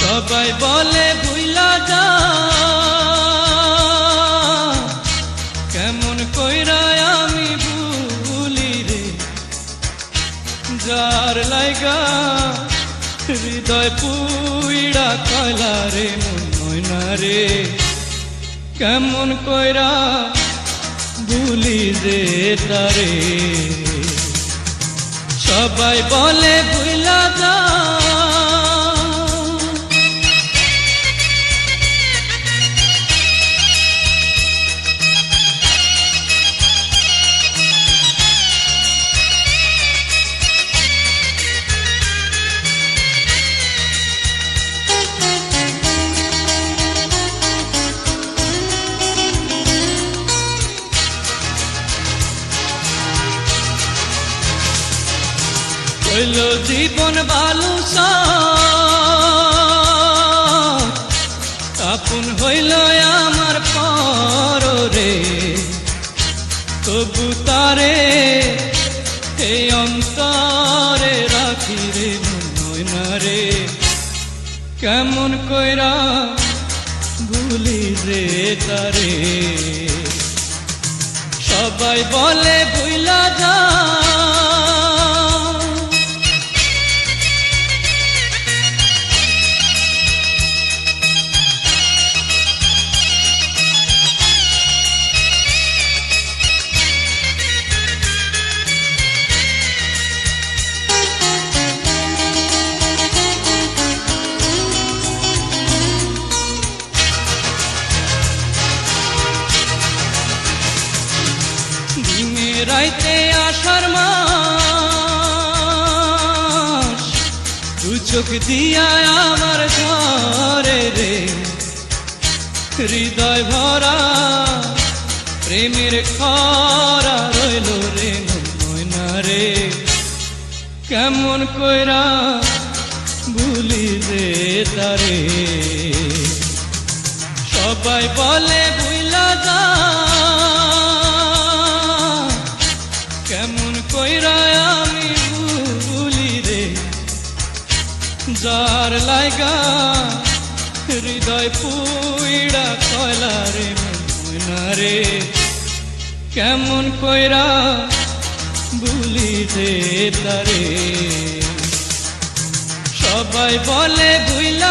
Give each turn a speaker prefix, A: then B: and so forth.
A: সবাই বলে ভুইলা যা, কেমন কইরা আমি ভুলি রে, যার লাইগা হৃদয় পুইড়া কয়লা রে মন ময়না রে, কেমন কইরা ভুলি রে তারে। সবাই বলে ভুইলা যা, হইল জীবন বালুসা, আপন হইল আমার পর রে, তবু তারে এই অন্তরে রাখি রে ময়না রে, কেমন কইরা ভুলি রে তারে। সবাই বলে ভুইলা যা, রাইতে আষাঢ় মাস, দু চোখ দিয়া আমার ঝরে রে, হৃদয় ভরা প্রেমের খরা রইল রে ময়না রে, কেমন কইরা ভুলি রে তারে। সবাই বলে ভুইলা যা, কেমন কইরা আমি ভুলি রে, যার লাইগা হৃদয় পুইড়া কয়লা রে ময়না রে, কেমন কইরা ভুলি রে তারে। সবাই বলে ভুইলা